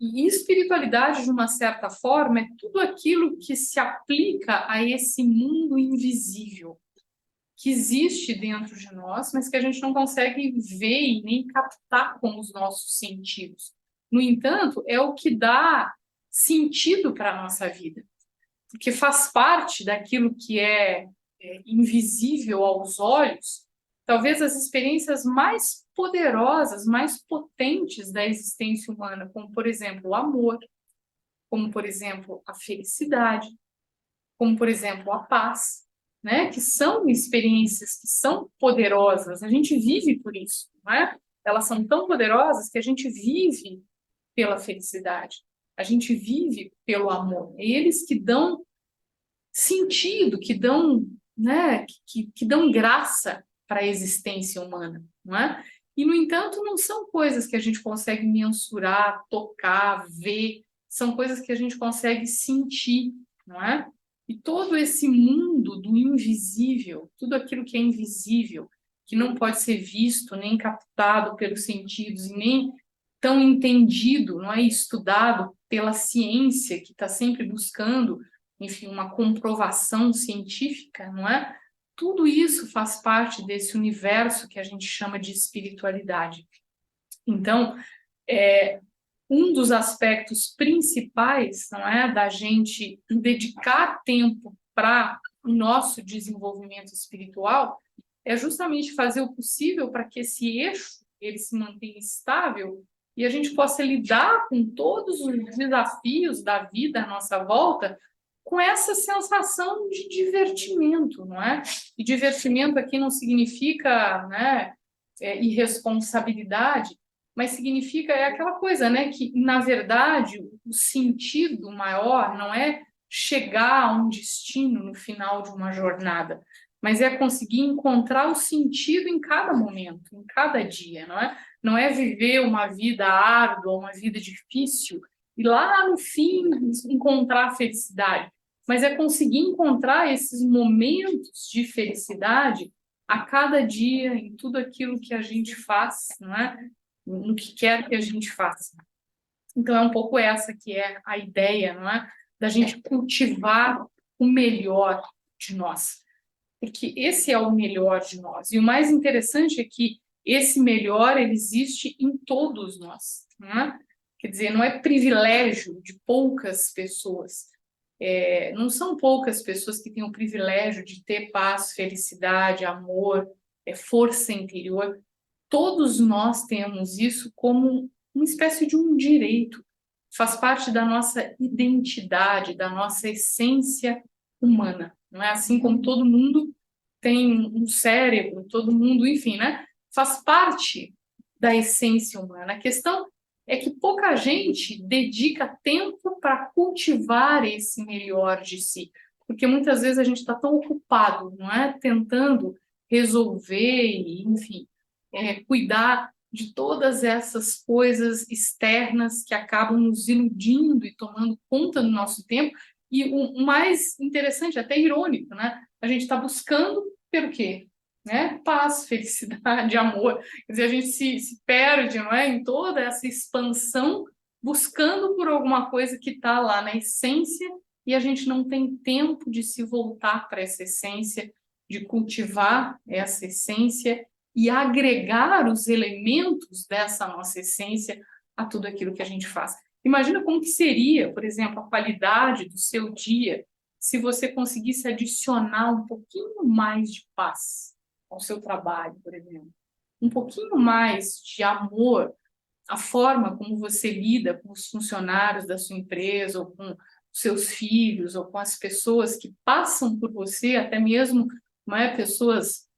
E espiritualidade, de uma certa forma, é tudo aquilo que se aplica a esse mundo invisível, que existe dentro de nós, mas que a gente não consegue ver e nem captar com os nossos sentidos. No entanto, é o que dá sentido para a nossa vida, porque faz parte daquilo que é invisível aos olhos, talvez as experiências mais poderosas, mais potentes da existência humana, como, por exemplo, o amor, como, por exemplo, a felicidade, como, por exemplo, a paz, né? Que são experiências que são poderosas, a gente vive por isso, não é? Elas são tão poderosas que a gente vive pela felicidade, a gente vive pelo amor. É eles que dão sentido, que dão, né, que dão graça para a existência humana, não é? E, no entanto, não são coisas que a gente consegue mensurar, tocar, ver, são coisas que a gente consegue sentir, não é? E todo esse mundo do invisível, tudo aquilo que é invisível, que não pode ser visto, nem captado pelos sentidos, e nem tão entendido, não é? Estudado pela ciência, que está sempre buscando, enfim, uma comprovação científica, não é? Tudo isso faz parte desse universo que a gente chama de espiritualidade. Então, um dos aspectos principais, não é, da gente dedicar tempo para o nosso desenvolvimento espiritual é justamente fazer o possível para que esse eixo ele se mantenha estável e a gente possa lidar com todos os desafios da vida à nossa volta com essa sensação de divertimento, não é? E divertimento aqui não significa, né, irresponsabilidade, mas significa aquela coisa, né, que na verdade o sentido maior não é chegar a um destino no final de uma jornada, mas é conseguir encontrar o sentido em cada momento, em cada dia, não é? Não é viver uma vida árdua, uma vida difícil e lá no fim encontrar a felicidade, mas é conseguir encontrar esses momentos de felicidade a cada dia, em tudo aquilo que a gente faz, não é? No que quer que a gente faça. Então, é um pouco essa que é a ideia, não é? Da gente cultivar o melhor de nós. Porque esse é o melhor de nós. E o mais interessante é que esse melhor ele existe em todos nós, não é? Quer dizer, não é privilégio de poucas pessoas. Não são poucas pessoas que têm o privilégio de ter paz, felicidade, amor, força interior. Todos nós temos isso como uma espécie de um direito, faz parte da nossa identidade, da nossa essência humana. Não é assim como todo mundo tem um cérebro, todo mundo, enfim, né? Faz parte da essência humana. A questão é que pouca gente dedica tempo para cultivar esse melhor de si, porque muitas vezes a gente está tão ocupado, não é, tentando resolver, enfim, cuidar de todas essas coisas externas que acabam nos iludindo e tomando conta do nosso tempo. E o mais interessante, até irônico, né? A gente está buscando pelo quê? Né? Paz, felicidade, amor. Quer dizer, a gente se perde, não é? Em toda essa expansão, buscando por alguma coisa que está lá na essência e a gente não tem tempo de se voltar para essa essência, de cultivar essa essência e agregar os elementos dessa nossa essência a tudo aquilo que a gente faz. Imagina como que seria, por exemplo, a qualidade do seu dia se você conseguisse adicionar um pouquinho mais de paz ao seu trabalho, por exemplo, um pouquinho mais de amor, a forma como você lida com os funcionários da sua empresa, ou com os seus filhos, ou com as pessoas que passam por você, até mesmo, não é, pessoas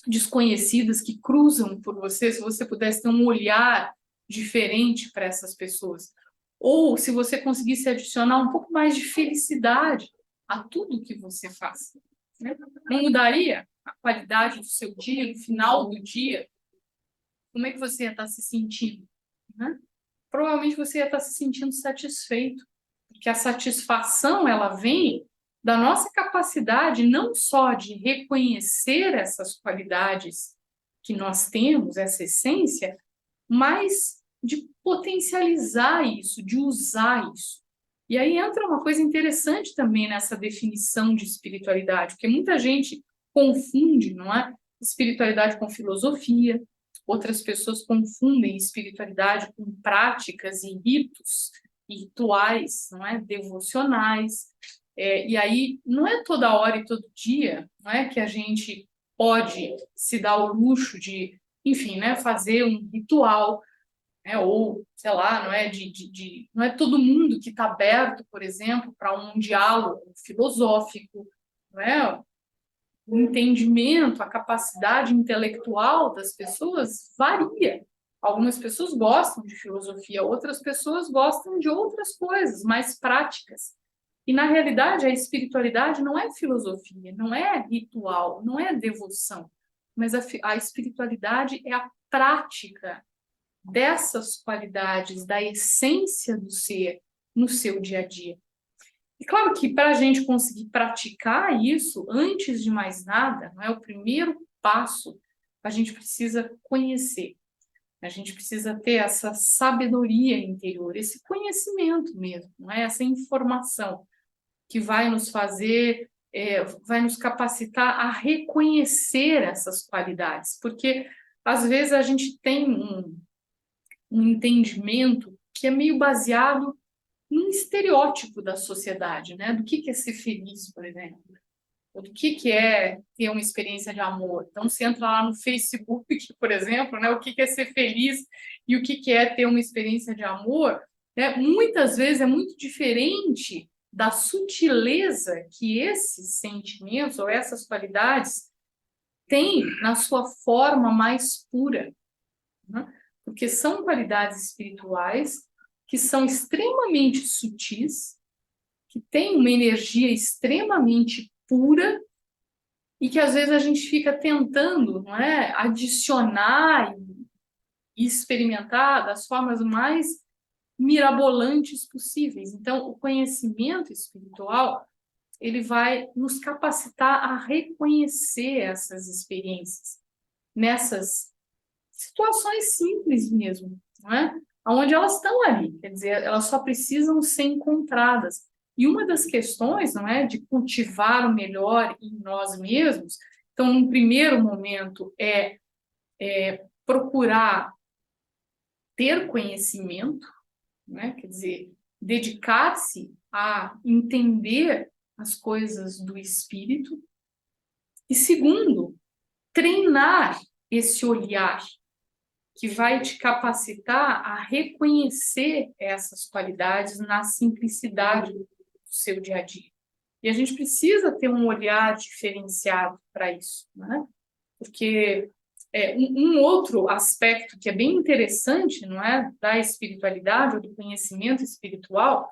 desconhecidas que cruzam por você, se você pudesse ter um olhar diferente para essas pessoas. Ou se você conseguisse adicionar um pouco mais de felicidade a tudo que você faz. Né? Não mudaria a qualidade do seu dia, no final do dia? Como é que você ia estar se sentindo? Né? Provavelmente você ia estar se sentindo satisfeito, porque a satisfação ela vem da nossa capacidade não só de reconhecer essas qualidades que nós temos, essa essência, mas de potencializar isso, de usar isso. E aí entra uma coisa interessante também nessa definição de espiritualidade, porque muita gente confunde, não é? Espiritualidade com filosofia, outras pessoas confundem espiritualidade com práticas e ritos, e rituais, não é? Devocionais. E aí não é toda hora e todo dia, não é, que a gente pode se dar o luxo de, enfim, né, fazer um ritual, né, ou, sei lá, não é, não é todo mundo que está aberto, por exemplo, para um diálogo filosófico, não é? O entendimento, a capacidade intelectual das pessoas varia. Algumas pessoas gostam de filosofia, outras pessoas gostam de outras coisas mais práticas. E, na realidade, a espiritualidade não é filosofia, não é ritual, não é devoção, mas a espiritualidade é a prática dessas qualidades, da essência do ser no seu dia a dia. E claro que para a gente conseguir praticar isso, antes de mais nada, não é o primeiro passo, a gente precisa conhecer. A gente precisa ter essa sabedoria interior, esse conhecimento mesmo, não é? Essa informação que vai nos fazer, vai nos capacitar a reconhecer essas qualidades, porque às vezes a gente tem um entendimento que é meio baseado num estereótipo da sociedade, né? Do que é ser feliz, por exemplo, ou do que é ter uma experiência de amor. Então, você entra lá no Facebook, por exemplo, né? O que é ser feliz e o que é ter uma experiência de amor, né? Muitas vezes é muito diferente da sutileza que esses sentimentos ou essas qualidades têm na sua forma mais pura, né? Porque são qualidades espirituais que são extremamente sutis, que têm uma energia extremamente pura e que às vezes a gente fica tentando, não é, adicionar e experimentar das formas mais mirabolantes possíveis. Então, o conhecimento espiritual, ele vai nos capacitar a reconhecer essas experiências nessas situações simples mesmo, não é? Onde elas estão ali, quer dizer, elas só precisam ser encontradas. E uma das questões, não é, de cultivar o melhor em nós mesmos, então, num primeiro momento, procurar ter conhecimento, né? Quer dizer, dedicar-se a entender as coisas do espírito. E segundo, treinar esse olhar que vai te capacitar a reconhecer essas qualidades na simplicidade do seu dia a dia. E a gente precisa ter um olhar diferenciado para isso, né? Porque um outro aspecto que é bem interessante, não é, da espiritualidade ou do conhecimento espiritual,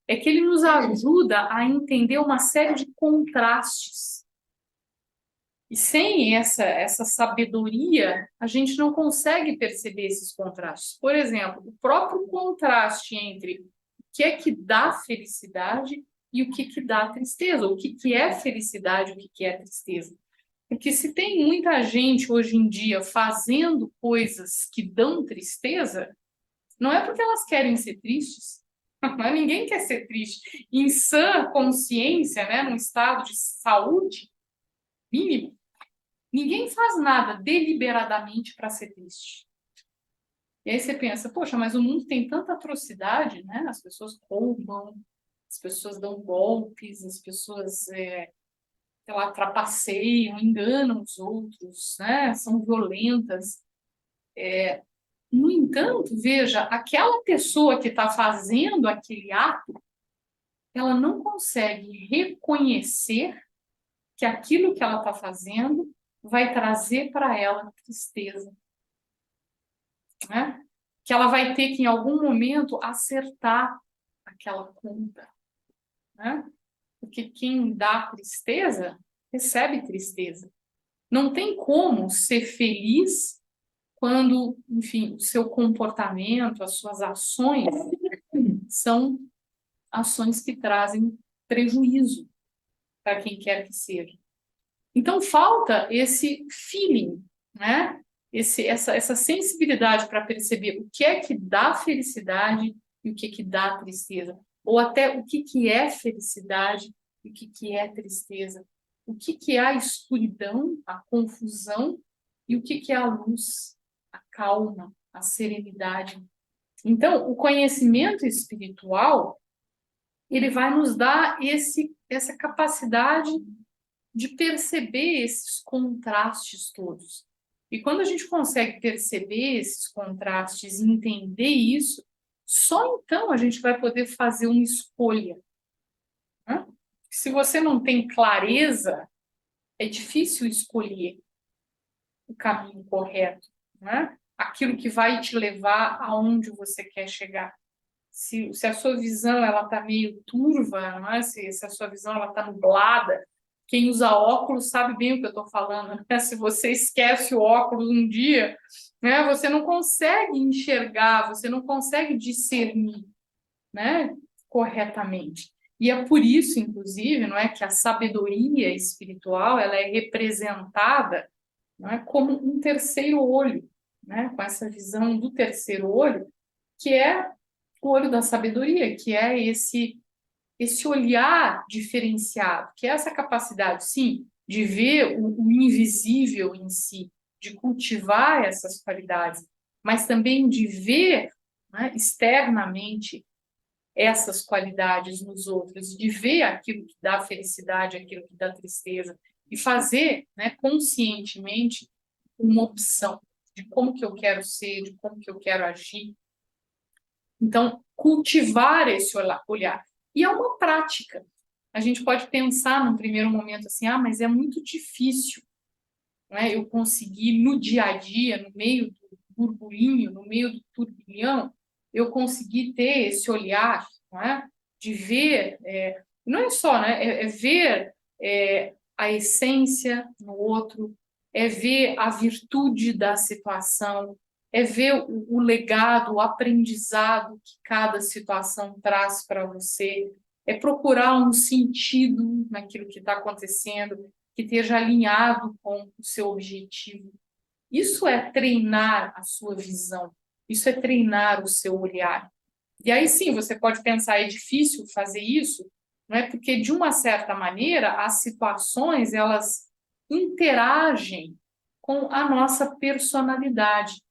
é que ele nos ajuda a entender uma série de contrastes. E sem essa sabedoria, a gente não consegue perceber esses contrastes. Por exemplo, o próprio contraste entre o que dá felicidade e o que dá tristeza, ou o que é felicidade e o que é tristeza. Porque se tem muita gente hoje em dia fazendo coisas que dão tristeza, não é porque elas querem ser tristes. Ninguém quer ser triste. Em sã consciência, né, num estado de saúde mínimo, ninguém faz nada deliberadamente para ser triste. E aí você pensa, poxa, mas o mundo tem tanta atrocidade, né? As pessoas roubam, as pessoas dão golpes, as pessoas, sei lá, trapaceiam, enganam os outros, né? São violentas. No entanto, veja, aquela pessoa que está fazendo aquele ato, ela não consegue reconhecer que aquilo que ela está fazendo vai trazer para ela tristeza, né? Que ela vai ter que, em algum momento, acertar aquela conta, né? Porque quem dá tristeza, recebe tristeza. Não tem como ser feliz quando, enfim, o seu comportamento, as suas ações são ações que trazem prejuízo para quem quer que seja. Então, falta esse feeling, né? essa sensibilidade para perceber o que é que dá felicidade e o que é que dá tristeza, ou até o que é felicidade e o que é tristeza, o que é a escuridão, a confusão e o que é a luz, a calma, a serenidade. Então, o conhecimento espiritual, ele vai nos dar essa capacidade de perceber esses contrastes todos. E quando a gente consegue perceber esses contrastes e entender isso, só então a gente vai poder fazer uma escolha, né? Se você não tem clareza, é difícil escolher o caminho correto, né? Aquilo que vai te levar aonde você quer chegar. Se a sua visão ela está meio turva, não é? Se a sua visão ela está nublada, quem usa óculos sabe bem o que eu estou falando, né? Se você esquece o óculos um dia, né, você não consegue enxergar, você não consegue discernir, né, corretamente. E é por isso, inclusive, não é, que a sabedoria espiritual ela é representada, não é, como um terceiro olho, né, com essa visão do terceiro olho, que é o olho da sabedoria, que é esse olhar diferenciado, que é essa capacidade, sim, de ver o invisível em si, de cultivar essas qualidades, mas também de ver, né, externamente essas qualidades nos outros, de ver aquilo que dá felicidade, aquilo que dá tristeza, e fazer, né, conscientemente uma opção de como que eu quero ser, de como que eu quero agir. Então, cultivar esse olhar. E é uma prática. A gente pode pensar num primeiro momento assim, mas é muito difícil, né, eu conseguir no dia a dia, no meio do burburinho, no meio do turbilhão, eu conseguir ter esse olhar, não é, de ver, não é só, né, é ver a essência no outro, é ver a virtude da situação, é ver o legado, o aprendizado que cada situação traz para você, é procurar um sentido naquilo que está acontecendo, que esteja alinhado com o seu objetivo. Isso é treinar a sua visão, isso é treinar o seu olhar. E aí sim, você pode pensar, é difícil fazer isso, não é? Porque de uma certa maneira as situações elas interagem com a nossa personalidade.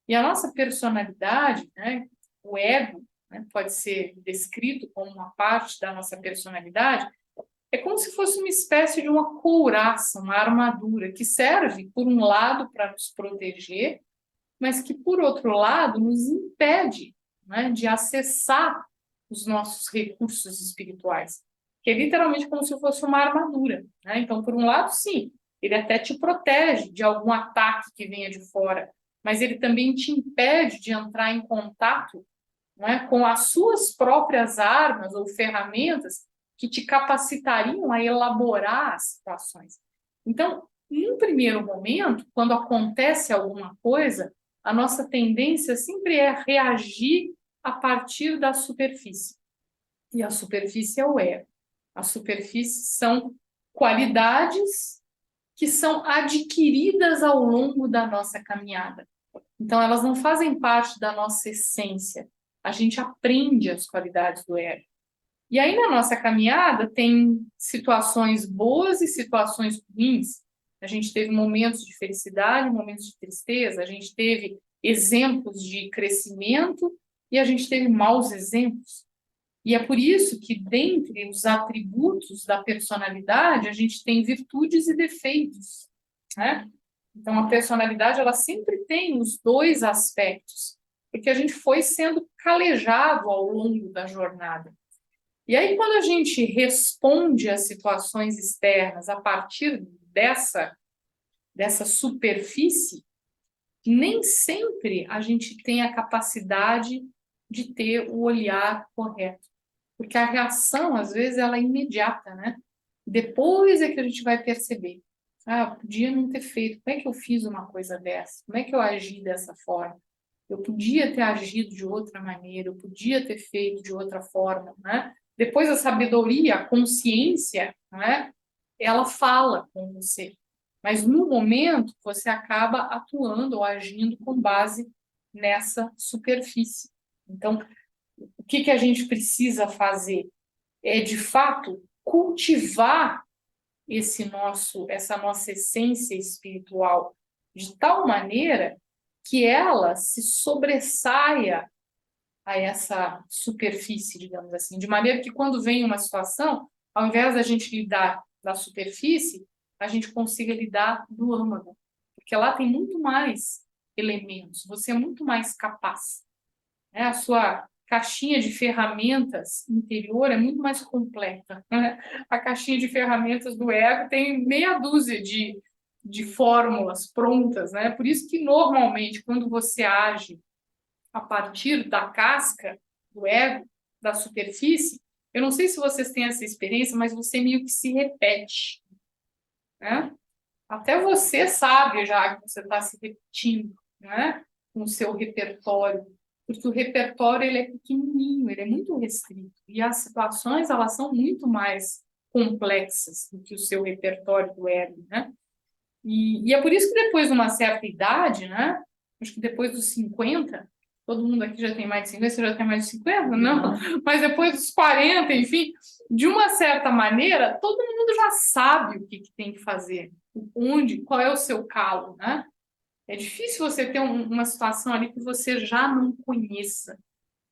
E a nossa personalidade, né, o ego, né, pode ser descrito como uma parte da nossa personalidade, é como se fosse uma espécie de uma couraça, uma armadura, que serve, por um lado, para nos proteger, mas que, por outro lado, nos impede, né, de acessar os nossos recursos espirituais, que é literalmente como se fosse uma armadura, né? Então, por um lado, sim, ele até te protege de algum ataque que venha de fora, mas ele também te impede de entrar em contato, né, com as suas próprias armas ou ferramentas que te capacitariam a elaborar as situações. Então, num primeiro momento, quando acontece alguma coisa, a nossa tendência sempre é reagir a partir da superfície. E a superfície é o ego. A superfície são qualidades que são adquiridas ao longo da nossa caminhada. Então, elas não fazem parte da nossa essência. A gente aprende as qualidades do ego. E aí, na nossa caminhada, tem situações boas e situações ruins. A gente teve momentos de felicidade, momentos de tristeza, a gente teve exemplos de crescimento e a gente teve maus exemplos. E é por isso que, dentre os atributos da personalidade, a gente tem virtudes e defeitos, né? Então, a personalidade, ela sempre tem os dois aspectos, porque a gente foi sendo calejado ao longo da jornada. E aí, quando a gente responde às situações externas a partir dessa superfície, nem sempre a gente tem a capacidade de ter o olhar correto. Porque a reação, às vezes, ela é imediata, né? Depois é que a gente vai perceber. Podia não ter feito. Como é que eu fiz uma coisa dessa? Como é que eu agi dessa forma? Eu podia ter agido de outra maneira, eu podia ter feito de outra forma, né? Depois a sabedoria, a consciência, né? Ela fala com você. Mas no momento você acaba atuando ou agindo com base nessa superfície. Então, o que a gente precisa fazer é, de fato, cultivar essa nossa essência espiritual de tal maneira que ela se sobressaia a essa superfície, digamos assim, de maneira que quando vem uma situação, ao invés da gente lidar da superfície, a gente consiga lidar do âmago, porque lá tem muito mais elementos, você é muito mais capaz, né? A sua caixinha de ferramentas interior é muito mais completa, né? A caixinha de ferramentas do ego tem meia dúzia de fórmulas prontas, né? Por isso que normalmente quando você age a partir da casca do ego, da superfície, eu não sei se vocês têm essa experiência, mas você meio que se repete, né? Até você sabe já que você está se repetindo, né? Com o seu repertório, porque o repertório ele é pequenininho, ele é muito restrito e as situações elas são muito mais complexas do que o seu repertório do ego, né? E é por isso que depois de uma certa idade, né? Acho que depois dos 50, todo mundo aqui já tem mais de 50, você já tem mais de 50? Não, mas depois dos 40, enfim, de uma certa maneira, todo mundo já sabe o que tem que fazer, onde, qual é o seu calo, né? É difícil você ter uma situação ali que você já não conheça.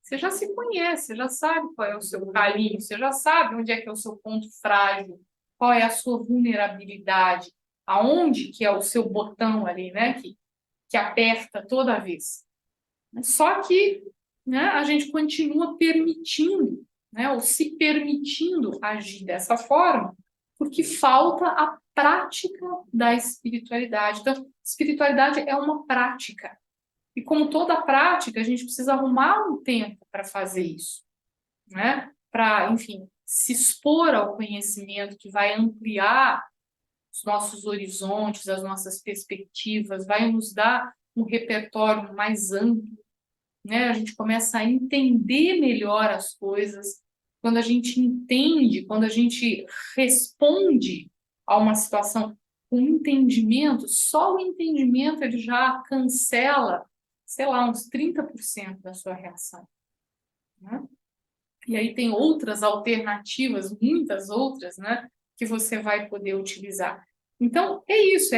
Você já se conhece, você já sabe qual é o seu calinho, você já sabe onde é que é o seu ponto frágil, qual é a sua vulnerabilidade, aonde que é o seu botão ali, né, que aperta toda vez. Só que, né, a gente continua permitindo, né, ou se permitindo agir dessa forma, porque falta a prática da espiritualidade. Então, espiritualidade é uma prática. E como toda prática, a gente precisa arrumar um tempo para fazer isso, né? Para, enfim, se expor ao conhecimento que vai ampliar os nossos horizontes, as nossas perspectivas, vai nos dar um repertório mais amplo, né? A gente começa a entender melhor as coisas. Quando a gente entende, quando a gente responde a uma situação com entendimento, só o entendimento ele já cancela, sei lá, uns 30% da sua reação, né? E aí tem outras alternativas, muitas outras, né, que você vai poder utilizar. Então, é isso,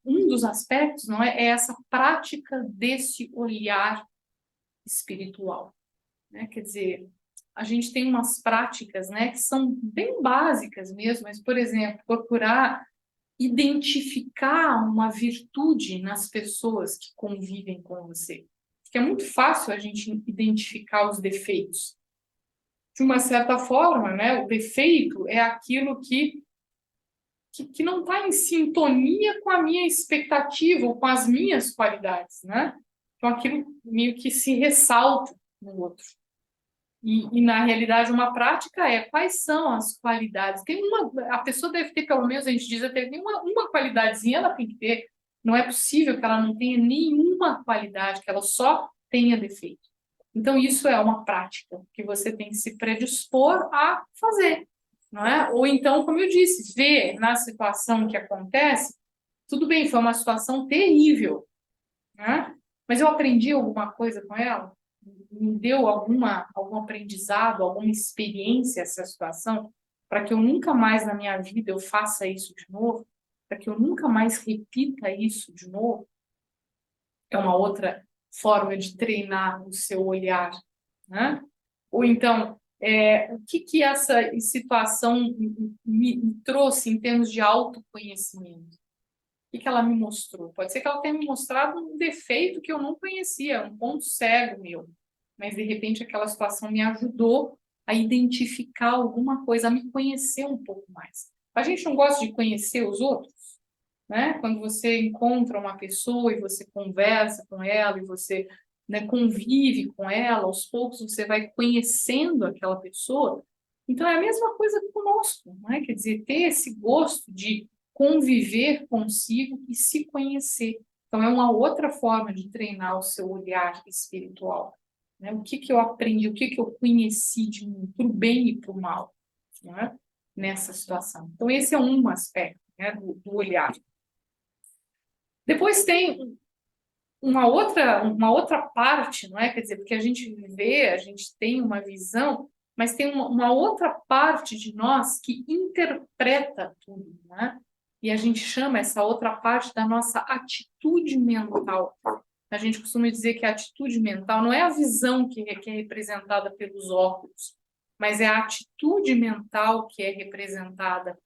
um dos aspectos, não é? É essa prática desse olhar espiritual, né? Quer dizer, a gente tem umas práticas, né, que são bem básicas mesmo, mas, por exemplo, procurar identificar uma virtude nas pessoas que convivem com você. Porque é muito fácil a gente identificar os defeitos. De uma certa forma, né, o defeito é aquilo que não está em sintonia com a minha expectativa ou com as minhas qualidades, né? Então, aquilo meio que se ressalta no outro. E na realidade, uma prática é quais são as qualidades. A pessoa deve ter, pelo menos, a gente diz até uma qualidadezinha, ela tem que ter. Não é possível que ela não tenha nenhuma qualidade, que ela só tenha defeito. Então, isso é uma prática que você tem que se predispor a fazer, não é? Ou então, como eu disse, ver na situação que acontece, tudo bem, foi uma situação terrível, né? Mas eu aprendi alguma coisa com ela? Me deu algum aprendizado, alguma experiência essa situação, para que eu nunca mais na minha vida eu faça isso de novo, para que eu nunca mais repita isso de novo? É uma outra forma de treinar o seu olhar, né? Ou então, o que essa situação me trouxe em termos de autoconhecimento? O que ela me mostrou? Pode ser que ela tenha me mostrado um defeito que eu não conhecia, um ponto cego meu, mas de repente aquela situação me ajudou a identificar alguma coisa, a me conhecer um pouco mais. A gente não gosta de conhecer os outros, né? Quando você encontra uma pessoa e você conversa com ela e você, né, convive com ela, aos poucos você vai conhecendo aquela pessoa. Então é a mesma coisa conosco, não é? Quer dizer, ter esse gosto de conviver consigo e se conhecer. Então é uma outra forma de treinar o seu olhar espiritual, né? O que eu aprendi, o que eu conheci de mim, para o bem e para o mal, né? Nessa situação. Então esse é um aspecto, né, do olhar. Depois tem uma outra parte, não é? Quer dizer, porque a gente vê, a gente tem uma visão, mas tem uma outra parte de nós que interpreta tudo, né? E a gente chama essa outra parte da nossa atitude mental. A gente costuma dizer que a atitude mental não é a visão que é representada pelos óculos, mas é a atitude mental que é representada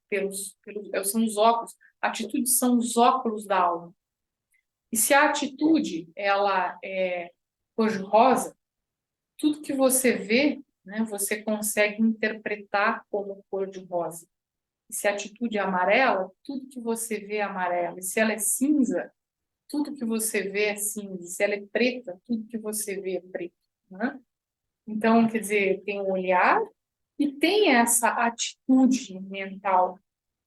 são os óculos. Atitudes são os óculos da alma. E se a atitude ela é cor-de-rosa, tudo que você vê, né, você consegue interpretar como cor-de-rosa. E se a atitude é amarela, tudo que você vê é amarelo. E se ela é cinza, tudo que você vê é cinza. E se ela é preta, tudo que você vê é preto. Né? Então, quer dizer, tem o olhar e tem essa atitude mental.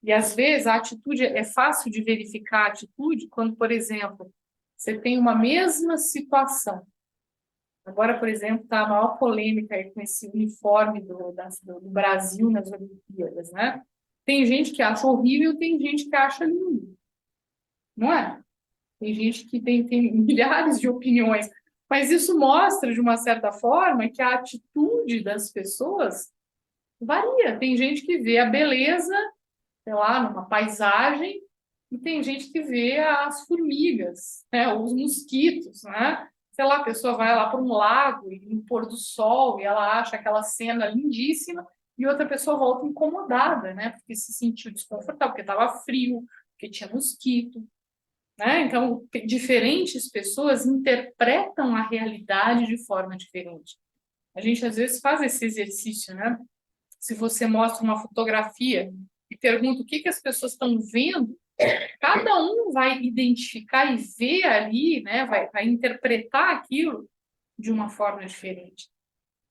E às vezes a atitude é fácil de verificar a atitude quando, por exemplo, você tem uma mesma situação. Agora, por exemplo, está a maior polêmica aí com esse uniforme do Brasil nas Olimpíadas, né? Tem gente que acha horrível, tem gente que acha lindo, não é? Tem gente que tem milhares de opiniões, mas isso mostra, de uma certa forma, que a atitude das pessoas varia. Tem gente que vê a beleza, sei lá, numa paisagem, e tem gente que vê as formigas, né, os mosquitos, né? Sei lá, a pessoa vai lá para um lago e no pôr do sol e ela acha aquela cena lindíssima e outra pessoa volta incomodada, né? Porque se sentiu desconfortável, porque estava frio, porque tinha mosquito, né? Então, diferentes pessoas interpretam a realidade de forma diferente. A gente às vezes faz esse exercício, né? Se você mostra uma fotografia e pergunta o que as pessoas estão vendo, cada um vai identificar e ver ali, né? Vai interpretar aquilo de uma forma diferente.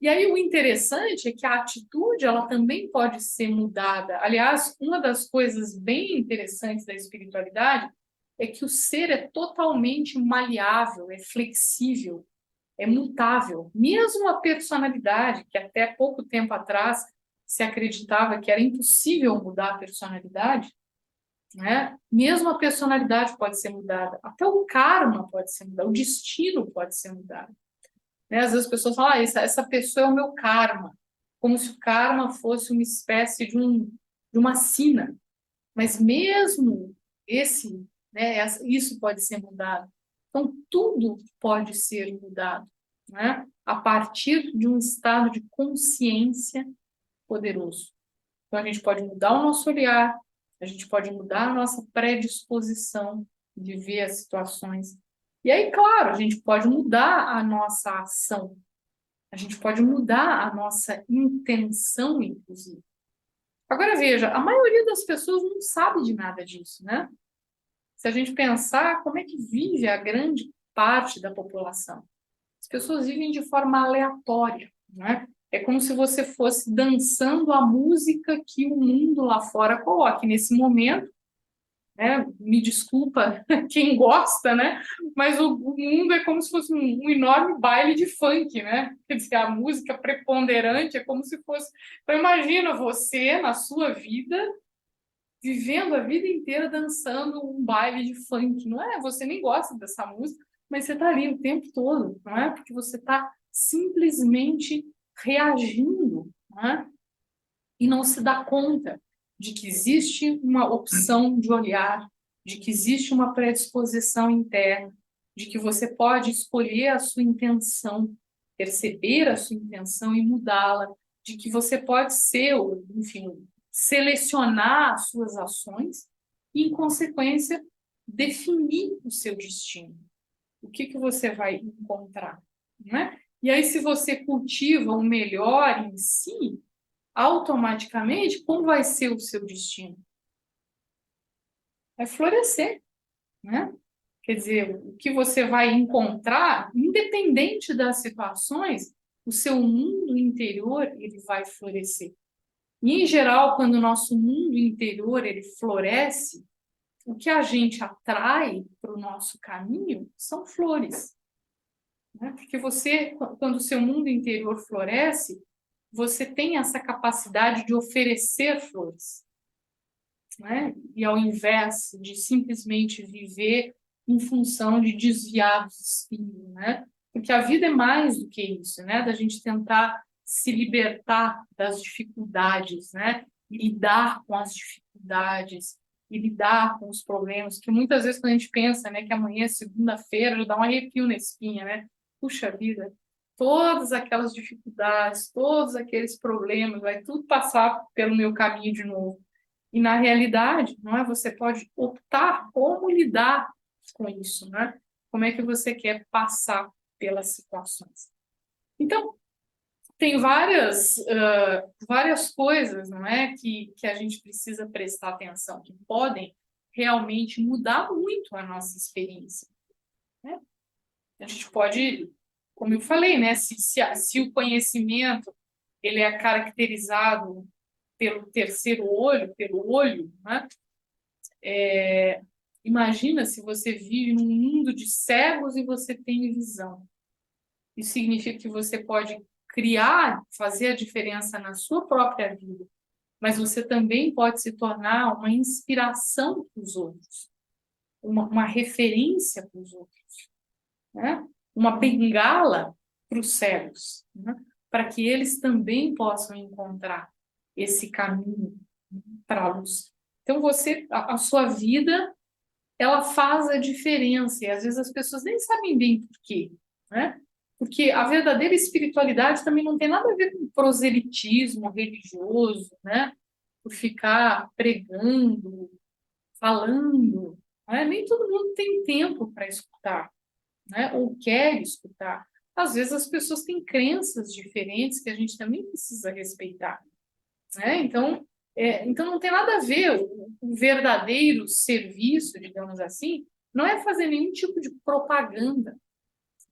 E aí o interessante é que a atitude ela também pode ser mudada. Aliás, uma das coisas bem interessantes da espiritualidade é que o ser é totalmente maleável, é flexível, é mutável. Mesmo a personalidade, que até pouco tempo atrás se acreditava que era impossível mudar a personalidade, né? Mesmo a personalidade pode ser mudada, até o karma pode ser mudado, o destino pode ser mudado. Né? Às vezes as pessoas falam, essa pessoa é o meu karma, como se o karma fosse uma espécie de uma sina. Mas mesmo esse, né, isso pode ser mudado. Então, tudo pode ser mudado, né? A partir de um estado de consciência poderoso. Então, a gente pode mudar o nosso olhar, a gente pode mudar a nossa predisposição de ver as situações. E aí, claro, a gente pode mudar a nossa ação, a gente pode mudar a nossa intenção, inclusive. Agora, veja, a maioria das pessoas não sabe de nada disso, né? Se a gente pensar como é que vive a grande parte da população. As pessoas vivem de forma aleatória, né? É como se você fosse dançando a música que o mundo lá fora coloca. E nesse momento, né, me desculpa quem gosta, né? Mas o mundo é como se fosse um enorme baile de funk, né? Quer dizer, a música preponderante é como se fosse. Então, imagina você, na sua vida, vivendo a vida inteira dançando um baile de funk. Não é? Você nem gosta dessa música, mas você está ali o tempo todo, não é? Porque você está simplesmente reagindo, não é? E não se dá conta de que existe uma opção de olhar, de que existe uma predisposição interna, de que você pode escolher a sua intenção, perceber a sua intenção e mudá-la, de que você pode ser, enfim, selecionar as suas ações e, em consequência, definir o seu destino. O que você vai encontrar, né? E aí, se você cultiva o melhor em si, automaticamente, como vai ser o seu destino? Vai florescer, né? Quer dizer, o que você vai encontrar, independente das situações, o seu mundo interior ele vai florescer. E, em geral, quando o nosso mundo interior ele floresce, o que a gente atrai para o nosso caminho são flores. Né? Porque você, quando o seu mundo interior floresce, você tem essa capacidade de oferecer flores. Né? E ao invés de simplesmente viver em função de desviar dos espinhos, né? Porque a vida é mais do que isso, né? Da gente tentar se libertar das dificuldades, né? Lidar com as dificuldades e lidar com os problemas, que muitas vezes quando a gente pensa, né, que amanhã é segunda-feira, já dá um arrepio na espinha, né? Puxa vida, todas aquelas dificuldades, todos aqueles problemas, vai tudo passar pelo meu caminho de novo. E na realidade, não é? Você pode optar como lidar com isso, né? Como é que você quer passar pelas situações. Então, tem várias coisas, não é, que a gente precisa prestar atenção, que podem realmente mudar muito a nossa experiência, né? A gente pode, como eu falei, né, se o conhecimento ele é caracterizado pelo terceiro olho, pelo olho, né? Imagina se você vive num mundo de cegos e você tem visão. Isso significa que você pode criar, fazer a diferença na sua própria vida, mas você também pode se tornar uma inspiração para os outros, uma referência para os outros, né? Uma bengala para os cegos, né? Para que eles também possam encontrar esse caminho para a luz. Então, a sua vida, ela faz a diferença, e às vezes as pessoas nem sabem bem por quê, né? Porque a verdadeira espiritualidade também não tem nada a ver com proselitismo religioso, né? Por ficar pregando, falando, né? Nem todo mundo tem tempo para escutar, né? Ou quer escutar. Às vezes as pessoas têm crenças diferentes que a gente também precisa respeitar, né? Então não tem nada a ver o verdadeiro serviço, digamos assim, não é fazer nenhum tipo de propaganda,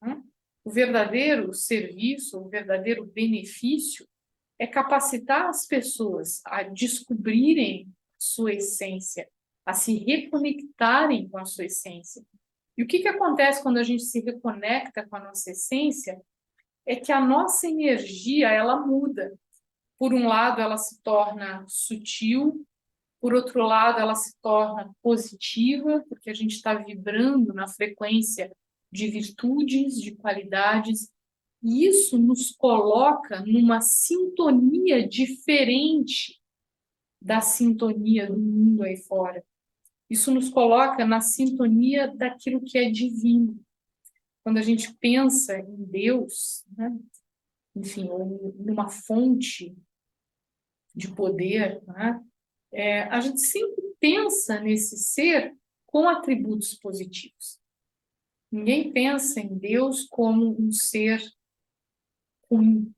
né? O verdadeiro serviço, o verdadeiro benefício é capacitar as pessoas a descobrirem sua essência, a se reconectarem com a sua essência. E o que acontece quando a gente se reconecta com a nossa essência é que a nossa energia ela muda. Por um lado, ela se torna sutil, por outro lado, ela se torna positiva, porque a gente está vibrando na frequência de virtudes, de qualidades, e isso nos coloca numa sintonia diferente da sintonia do mundo aí fora. Isso nos coloca na sintonia daquilo que é divino. Quando a gente pensa em Deus, né? Enfim, ou numa fonte de poder, né? A gente sempre pensa nesse ser com atributos positivos. Ninguém pensa em Deus como um ser ruim,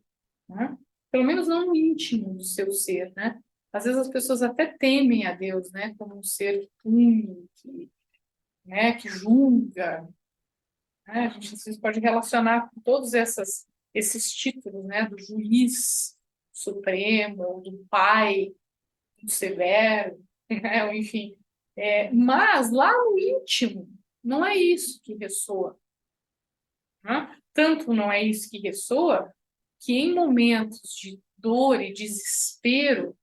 né? Pelo menos não no íntimo do seu ser, né? Às vezes as pessoas até temem a Deus, né? Como um ser que pune, que julga, né? A gente às vezes pode relacionar com todos esses títulos, né? Do juiz supremo, ou do pai, do severo, né? Ou, enfim. Mas lá no íntimo, não é isso que ressoa, né? Tanto não é isso que ressoa, que em momentos de dor e desespero,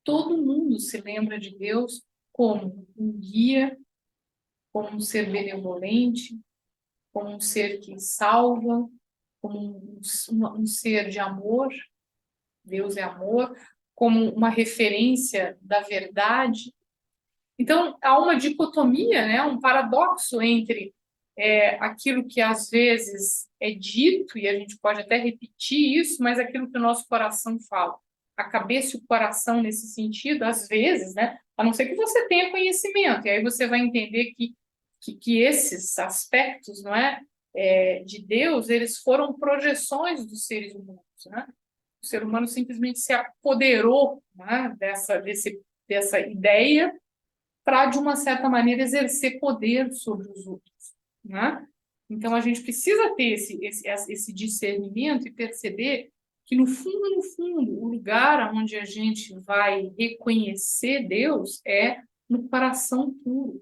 todo mundo se lembra de Deus como um guia, como um ser benevolente, como um ser que salva, como um ser de amor, Deus é amor, como uma referência da verdade. Então, há uma dicotomia, né, um paradoxo entre aquilo que às vezes é dito, e a gente pode até repetir isso, mas aquilo que o nosso coração fala. A cabeça e o coração, nesse sentido, às vezes, né, a não ser que você tenha conhecimento, e aí você vai entender que esses aspectos, não é, de Deus, eles foram projeções dos seres humanos, né? O ser humano simplesmente se apoderou, né, dessa ideia para, de uma certa maneira, exercer poder sobre os outros, né? Então, a gente precisa ter esse discernimento e perceber que, no fundo, o lugar onde a gente vai reconhecer Deus é no coração puro,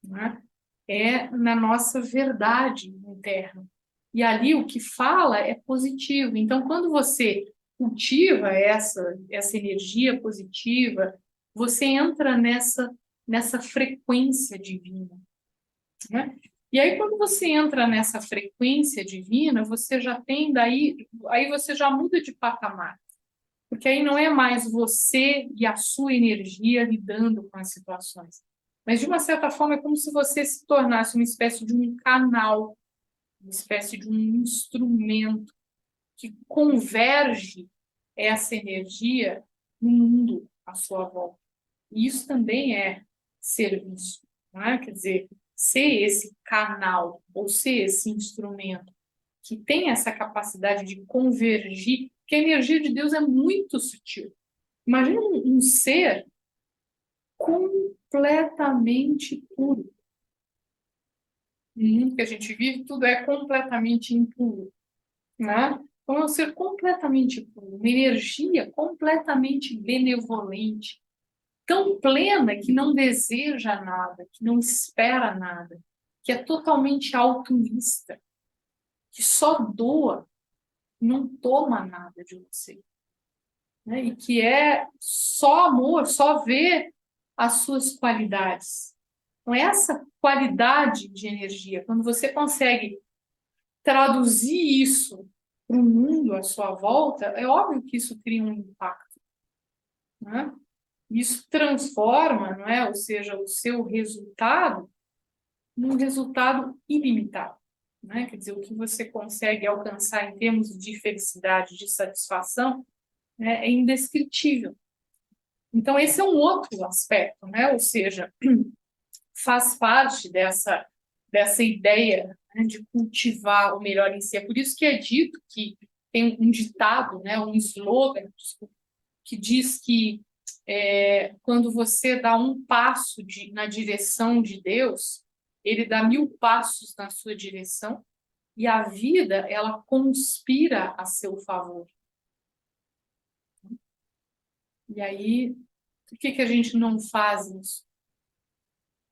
né? É na nossa verdade interna. E ali o que fala é positivo. Então, quando você cultiva essa energia positiva, você entra nessa frequência divina. né? E aí, quando você entra nessa frequência divina, você já tem daí, aí você já muda de patamar. Porque aí não é mais você e a sua energia lidando com as situações. Mas, de uma certa forma, é como se você se tornasse uma espécie de um canal, uma espécie de um instrumento que converge essa energia no mundo à sua volta. E isso também é serviço, não é? Quer dizer, ser esse canal ou ser esse instrumento que tem essa capacidade de convergir, porque a energia de Deus é muito sutil. Imagina um ser completamente puro. No mundo que a gente vive, tudo é completamente impuro, né? Então, é um ser completamente puro, uma energia completamente benevolente, tão plena que não deseja nada, que não espera nada, que é totalmente altruísta, que só doa, não toma nada de você, né? E que é só amor, só vê as suas qualidades. Então, essa qualidade de energia, quando você consegue traduzir isso para o mundo à sua volta, é óbvio que isso cria um impacto, né? Isso transforma, não é? Ou seja, o seu resultado num resultado ilimitado, né? Quer dizer, o que você consegue alcançar em termos de felicidade, de satisfação, né, é indescritível. Então, esse é um outro aspecto, né? Ou seja, faz parte dessa ideia, né, de cultivar o melhor em si. É por isso que é dito que tem um ditado, né, um slogan, que diz que quando você dá um passo na direção de Deus, ele dá 1000 passos na sua direção e a vida, ela conspira a seu favor. E aí, por que a gente não faz isso?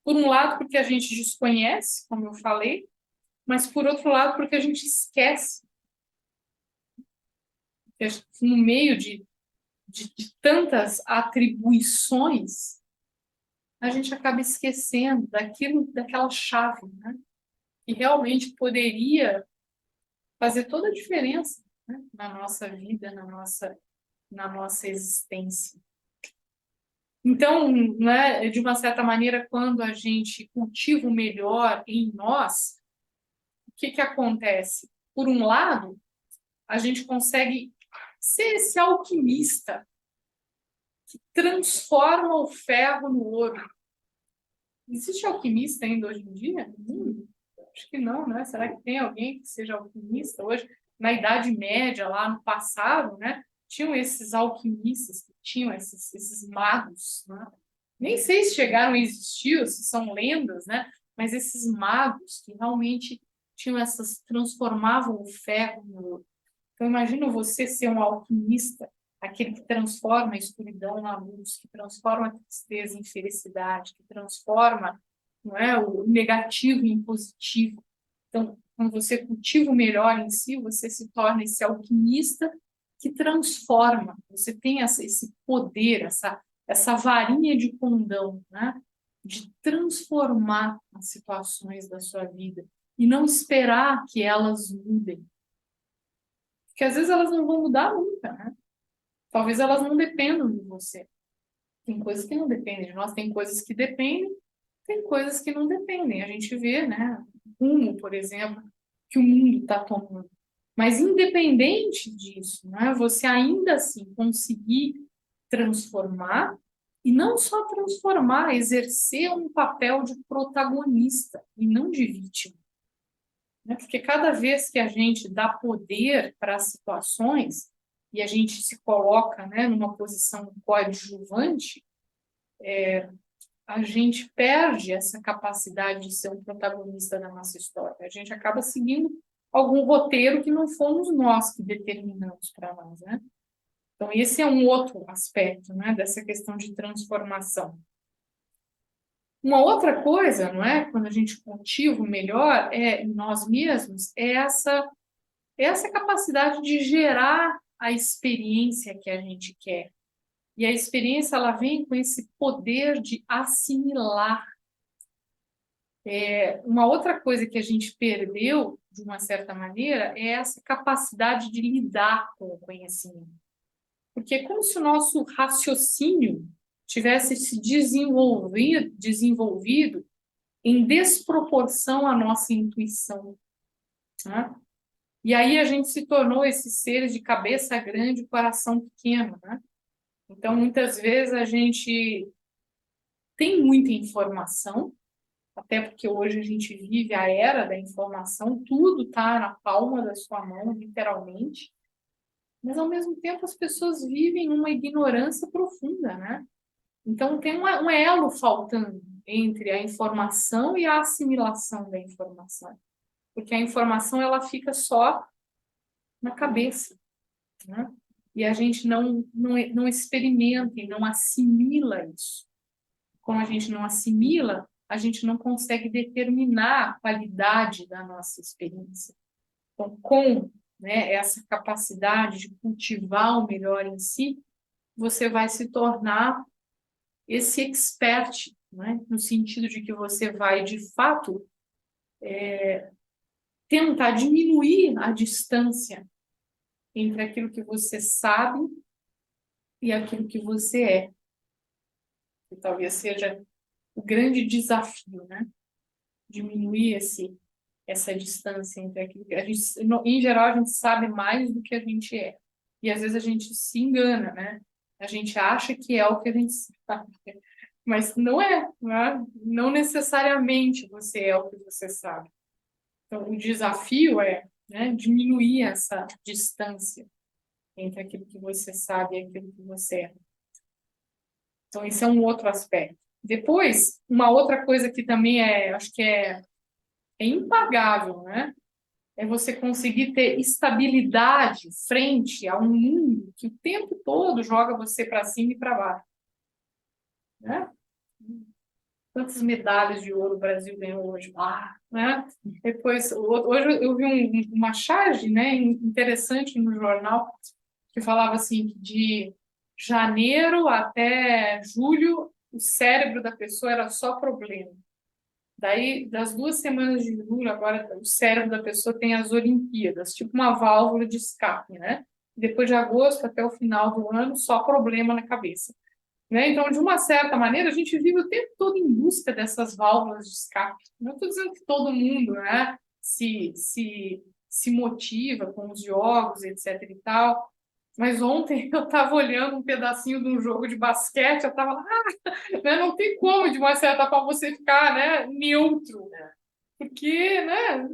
Por um lado, porque a gente desconhece, como eu falei, mas por outro lado, porque a gente esquece. Que no meio de tantas atribuições, a gente acaba esquecendo daquela chave, né? Que realmente poderia fazer toda a diferença, né? Na nossa vida, na nossa existência. Então, né, de uma certa maneira, quando a gente cultiva o melhor em nós, o que acontece? Por um lado, a gente consegue ser esse alquimista que transforma o ferro no ouro. Existe alquimista ainda hoje em dia? Acho que não, né? Será que tem alguém que seja alquimista hoje? Na Idade Média, lá no passado, né? Tinham esses alquimistas, tinham esses magos, né? Nem sei se chegaram a existir, se são lendas, né? Mas esses magos que realmente transformavam o ferro no ouro. Então, imagina você ser um alquimista, aquele que transforma a escuridão na luz, que transforma a tristeza em felicidade, que transforma, não é, o negativo em positivo. Então, quando você cultiva o melhor em si, você se torna esse alquimista que transforma. Você tem esse poder, essa varinha de condão, né? De transformar as situações da sua vida e não esperar que elas mudem. Porque às vezes elas não vão mudar nunca, né? Talvez elas não dependam de você. Tem coisas que não dependem de nós, tem coisas que dependem, tem coisas que não dependem. A gente vê, né? Rumo, por exemplo, que o mundo está tomando. Mas independente disso, né? Você ainda assim conseguir transformar e não só transformar, exercer um papel de protagonista e não de vítima, né? Porque cada vez que a gente dá poder para as situações e a gente se coloca, né, numa posição coadjuvante, a gente perde essa capacidade de ser um protagonista da nossa história. A gente acaba seguindo algum roteiro que não fomos nós que determinamos para nós, né? Então, esse é um outro aspecto, né, dessa questão de transformação. Uma outra coisa, não é? Quando a gente cultiva o melhor em nós mesmos, é essa capacidade de gerar a experiência que a gente quer. E a experiência ela vem com esse poder de assimilar. Uma outra coisa que a gente perdeu, de uma certa maneira, é essa capacidade de lidar com o conhecimento. Porque é como se o nosso raciocínio tivesse se desenvolvido em desproporção à nossa intuição, né? E aí a gente se tornou esses seres de cabeça grande e coração pequeno, né? Então, muitas vezes a gente tem muita informação, até porque hoje a gente vive a era da informação, tudo está na palma da sua mão, literalmente, mas ao mesmo tempo as pessoas vivem uma ignorância profunda, né? Então tem um elo faltando entre a informação e a assimilação da informação, porque a informação ela fica só na cabeça, né? E a gente não experimenta e não assimila isso. Como a gente não assimila, a gente não consegue determinar a qualidade da nossa experiência. Então, com, né, essa capacidade de cultivar o melhor em si, você vai se tornar esse expert, né, no sentido de que você vai, de fato, tentar diminuir a distância entre aquilo que você sabe e aquilo que você é. Que talvez seja o grande desafio, né? Diminuir essa distância entre aquilo que a gente, em geral, a gente sabe mais do que a gente é. E às vezes a gente se engana, né? A gente acha que é o que a gente sabe, mas não é, né? Não necessariamente você é o que você sabe. Então, o desafio é, né, diminuir essa distância entre aquilo que você sabe e aquilo que você é. Então, esse é um outro aspecto. Depois, uma outra coisa que também acho que é impagável, né? É você conseguir ter estabilidade frente a um mundo que o tempo todo joga você para cima e para baixo, né? Quantas medalhas de ouro o Brasil ganhou hoje? Né? Depois, hoje eu vi uma charge, né, interessante no jornal que falava assim que de janeiro até julho o cérebro da pessoa era só problema. Daí, das 2 semanas de julho, agora o cérebro da pessoa tem as Olimpíadas, tipo uma válvula de escape, né? Depois de agosto até o final do ano, só problema na cabeça. Né? Então, de uma certa maneira, a gente vive o tempo todo em busca dessas válvulas de escape. Não estou dizendo que todo mundo, né, se motiva com os jogos, etc. e tal, mas ontem eu estava olhando um pedacinho de um jogo de basquete, eu estava lá, né, não tem como, de uma certa forma, você ficar, né, neutro, porque, né,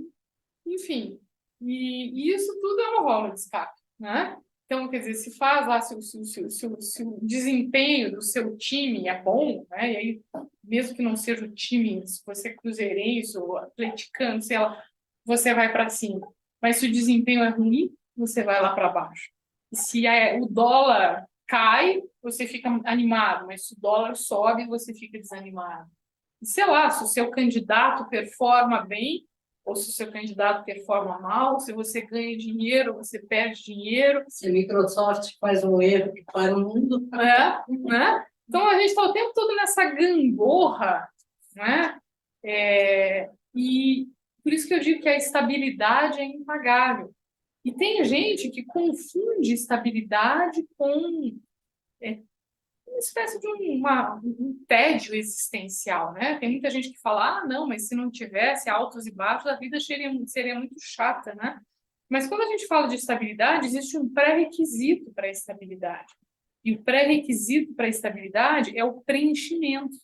enfim, e isso tudo é uma válvula de escape, né? Então, quer dizer, se faz lá, se o desempenho do seu time é bom, né? E aí, mesmo que não seja o time, se você é cruzeirense ou atleticano, sei lá, você vai para cima. Mas se o desempenho é ruim, você vai lá para baixo. E se o dólar cai, você fica animado, mas se o dólar sobe, você fica desanimado. E sei lá, se o seu candidato performa bem, ou se o seu candidato performa mal, se você ganha dinheiro, você perde dinheiro. Se a Microsoft faz um erro que para o mundo. Né? Então, a gente está o tempo todo nessa gangorra, né? E por isso que eu digo que a estabilidade é impagável. E tem gente que confunde estabilidade com uma espécie de um tédio existencial, né? Tem muita gente que fala, não, mas se não tivesse altos e baixos, a vida seria muito chata, né? Mas quando a gente fala de estabilidade, existe um pré-requisito para a estabilidade. E o pré-requisito para a estabilidade é o preenchimento.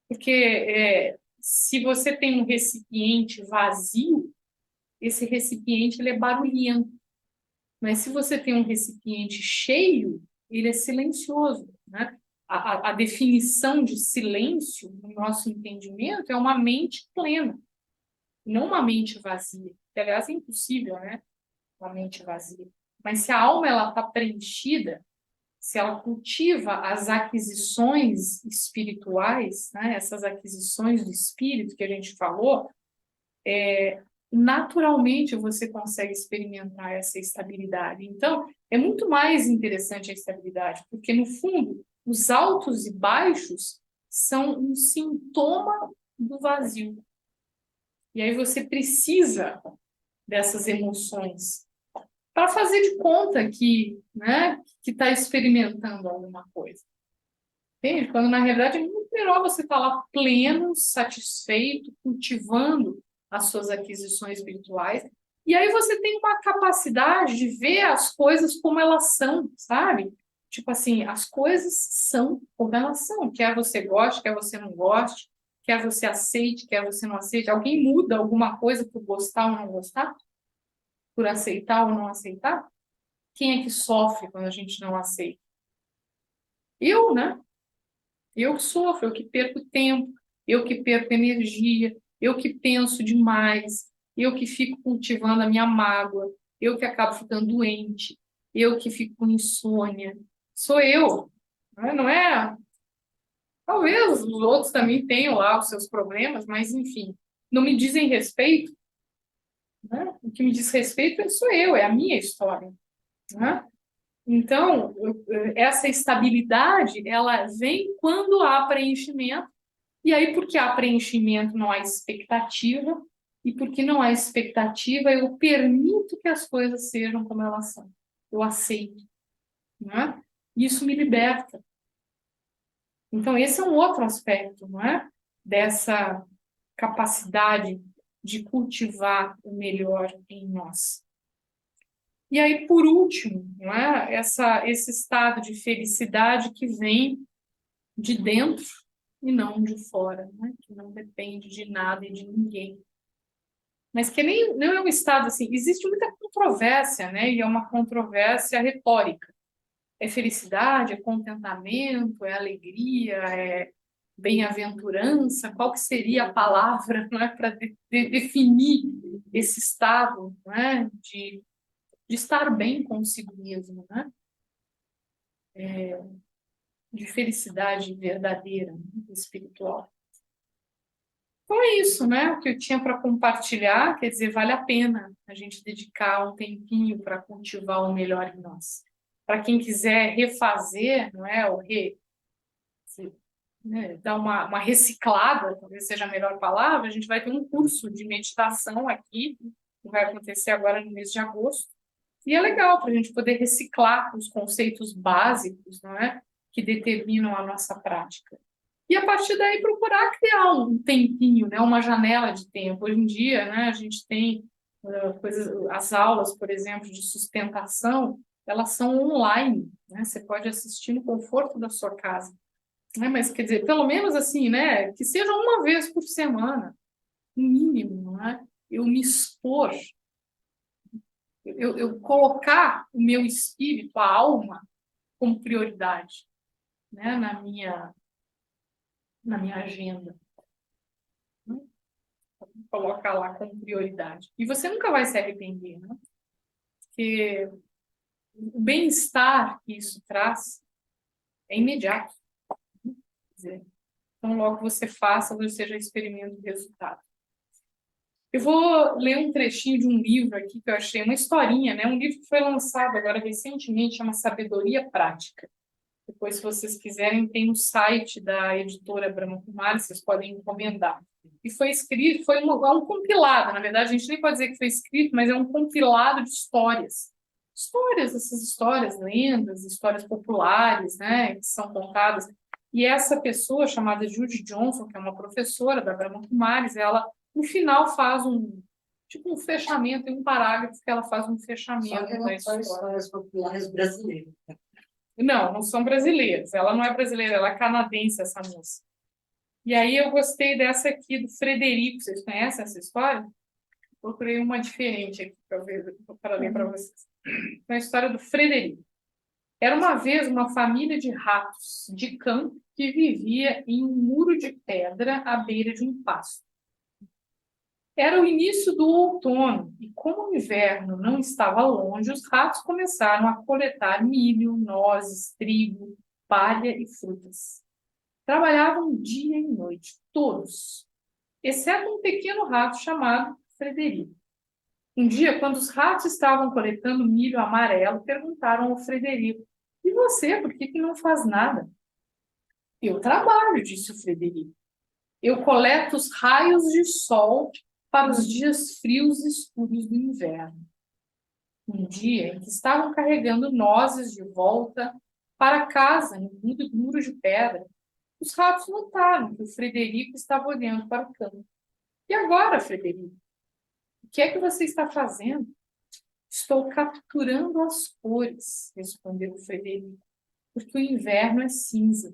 Porque se você tem um recipiente vazio, esse recipiente ele é barulhento. Mas se você tem um recipiente cheio, ele é silencioso, né? A definição de silêncio, no nosso entendimento, é uma mente plena, não uma mente vazia. Que, aliás, é impossível, né? Uma mente vazia. Mas se a alma ela está preenchida, se ela cultiva as aquisições espirituais, né? Essas aquisições do espírito que a gente falou, naturalmente você consegue experimentar essa estabilidade. Então, é muito mais interessante a estabilidade, porque, no fundo, os altos e baixos são um sintoma do vazio. E aí você precisa dessas emoções para fazer de conta que, né, que está experimentando alguma coisa. Entende? Quando na realidade é muito melhor você estar lá pleno, satisfeito, cultivando as suas aquisições espirituais. E aí você tem uma capacidade de ver as coisas como elas são, sabe? Tipo assim, as coisas são como elas são. Quer você goste, quer você não goste, quer você aceite, quer você não aceite. Alguém muda alguma coisa por gostar ou não gostar? Por aceitar ou não aceitar? Quem é que sofre quando a gente não aceita? Eu, né? Eu que sofro, eu que perco tempo, eu que perco energia, eu que penso demais, eu que fico cultivando a minha mágoa, eu que acabo ficando doente, eu que fico com insônia. Sou eu, né? Não é? Talvez os outros também tenham lá os seus problemas, mas enfim, não me dizem respeito, né? O que me diz respeito sou eu, é a minha história, né? Então, essa estabilidade, ela vem quando há preenchimento. E aí, porque há preenchimento, não há expectativa, e porque não há expectativa, eu permito que as coisas sejam como elas são. Eu aceito, né? Isso me liberta. Então, esse é um outro aspecto, não é? Dessa capacidade de cultivar o melhor em nós. E aí, por último, não é? Esse estado de felicidade que vem de dentro e não de fora, né? Que não depende de nada e de ninguém. Mas que nem não é um estado assim, existe muita controvérsia, né? E é uma controvérsia retórica. É felicidade, é contentamento, é alegria, é bem-aventurança, qual que seria a palavra, não é, para definir esse estado, não é, de estar bem consigo mesmo, né? De felicidade verdadeira, né? Espiritual. Então é isso, né? O que eu tinha para compartilhar, quer dizer, vale a pena a gente dedicar um tempinho para cultivar o melhor em nós. Para quem quiser refazer, não é? Ou né, dar uma reciclada, talvez seja a melhor palavra, a gente vai ter um curso de meditação aqui, que vai acontecer agora no mês de agosto. E é legal para a gente poder reciclar os conceitos básicos, não é? Que determinam a nossa prática. E a partir daí procurar criar um tempinho, né, uma janela de tempo. Hoje em dia, né, a gente tem coisas, as aulas, por exemplo, de sustentação, elas são online, né? Você pode assistir no conforto da sua casa, né? Mas quer dizer, pelo menos assim, né, que seja uma vez por semana, no mínimo, não é? Eu me expor, eu colocar o meu espírito, a alma, como prioridade, né, na minha agenda. Colocar lá como prioridade. E você nunca vai se arrepender, né? Porque o bem-estar que isso traz é imediato. Quer dizer, então, logo você faça, você já experimenta o resultado. Eu vou ler um trechinho de um livro aqui que eu achei, uma historinha, né? Um livro que foi lançado agora recentemente, chama Sabedoria Prática. Depois, se vocês quiserem, tem no site da editora Brahma Kumaris, vocês podem encomendar. E foi escrito, é um compilado, na verdade, a gente nem pode dizer que foi escrito, mas é um compilado de histórias. Histórias, essas histórias, lendas, histórias populares, né, que são contadas. E essa pessoa, chamada Judy Johnson, que é uma professora da Brahma Kumaris, ela, no final, faz tipo um fechamento, em um parágrafo que ela faz um fechamento da história. Histórias populares brasileiras. Não, não são brasileiras. Ela não é brasileira, ela é canadense, essa moça. E aí eu gostei dessa aqui do Frederico. Vocês conhecem essa história? Procurei uma diferente aqui para ler para vocês. É a história do Frederico. Era uma vez uma família de ratos de campo que vivia em um muro de pedra à beira de um pasto. Era o início do outono e, como o inverno não estava longe, os ratos começaram a coletar milho, nozes, trigo, palha e frutas. Trabalhavam dia e noite, todos, exceto um pequeno rato chamado Frederico. Um dia, quando os ratos estavam coletando milho amarelo, perguntaram ao Frederico: "E você, por que não faz nada?" "Eu trabalho", disse o Frederico. "Eu coleto os raios de sol para os dias frios e escuros do inverno. Um dia em que estavam carregando nozes de volta para casa no muro de pedra, os ratos notaram que o Frederico estava olhando para o campo. E agora, Frederico? O que é que você está fazendo? Estou capturando as cores, respondeu o Frederico, porque o inverno é cinza.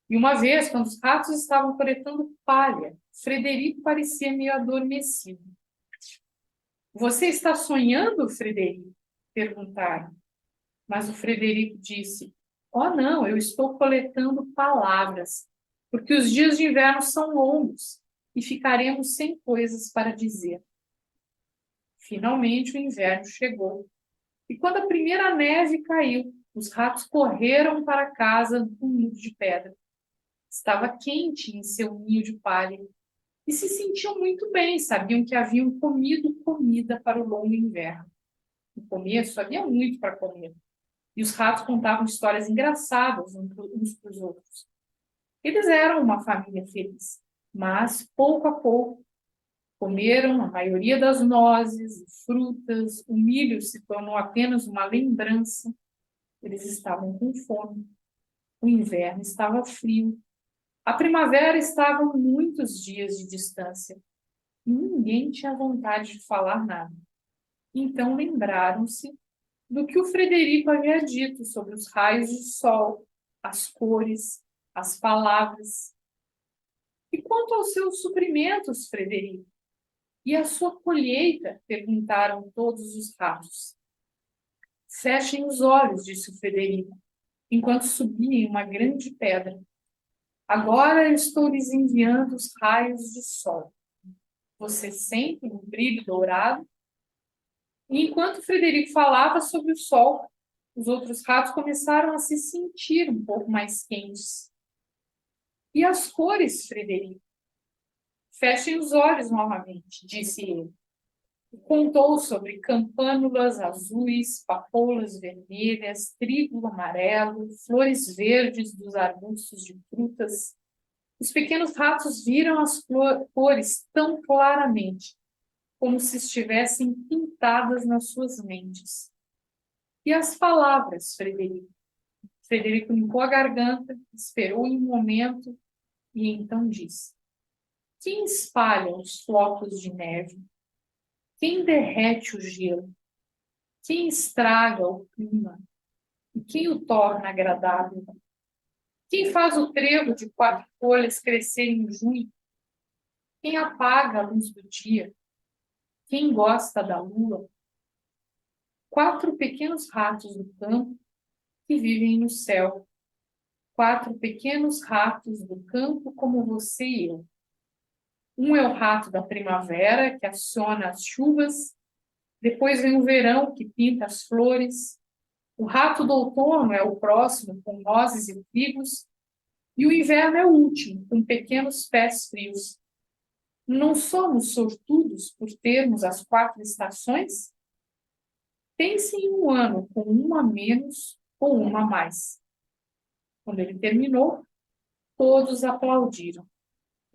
E uma vez, quando os ratos estavam coletando palha, Frederico parecia meio adormecido. Você está sonhando, Frederico? Perguntaram. Mas o Frederico disse: Oh, não, eu estou coletando palavras, porque os dias de inverno são longos e ficaremos sem coisas para dizer. Finalmente o inverno chegou. E quando a primeira neve caiu, os ratos correram para casa do muro de pedra. Estava quente em seu ninho de palha e se sentiam muito bem, sabiam que haviam comido comida para o longo inverno. No começo havia muito para comer, e os ratos contavam histórias engraçadas uns para os outros. Eles eram uma família feliz, mas pouco a pouco comeram a maioria das nozes e frutas, o milho se tornou apenas uma lembrança. Eles estavam com fome, o inverno estava frio, a primavera estava a muitos dias de distância e ninguém tinha vontade de falar nada. Então lembraram-se do que o Frederico havia dito sobre os raios de sol, as cores, as palavras. E quanto aos seus suprimentos, Frederico? E a sua colheita? Perguntaram todos os ratos. Fechem os olhos, disse o Frederico, enquanto subia em uma grande pedra. Agora eu estou lhes enviando os raios de sol. Você sente um brilho dourado? E enquanto Frederico falava sobre o sol, os outros ratos começaram a se sentir um pouco mais quentes. E as cores, Frederico? Fechem os olhos novamente, disse ele. E contou sobre campânulas azuis, papoulas vermelhas, trigo amarelo, flores verdes dos arbustos de frutas. Os pequenos ratos viram as cores tão claramente, como se estivessem pintadas nas suas mentes. E as palavras, Frederico? Frederico limpou a garganta, esperou um momento e então disse: Quem espalha os flocos de neve? Quem derrete o gelo? Quem estraga o clima? E quem o torna agradável? Quem faz o trevo de 4 folhas crescer em junho? Quem apaga a luz do dia? Quem gosta da lua? 4 pequenos ratos do campo que vivem no céu. 4 pequenos ratos do campo como você e eu. Um é o rato da primavera, que aciona as chuvas. Depois vem o verão, que pinta as flores. O rato do outono é o próximo, com nozes e trigos. E o inverno é o último, com pequenos pés frios. Não somos sortudos por termos as 4 estações? Pense em um ano com uma a menos ou uma a mais. Quando ele terminou, todos aplaudiram.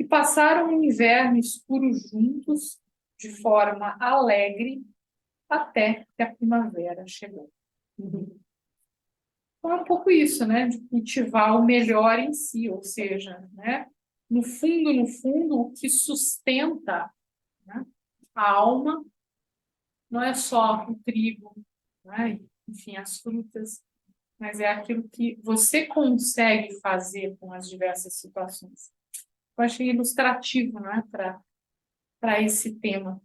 E passaram o inverno escuro juntos, de forma alegre, até que a primavera chegou. Então é um pouco isso, né? De cultivar o melhor em si, ou seja, né? No fundo, o que sustenta, né, a alma não é só o trigo, né? Enfim, as frutas, mas é aquilo que você consegue fazer com as diversas situações. Eu achei ilustrativo, né, para esse tema.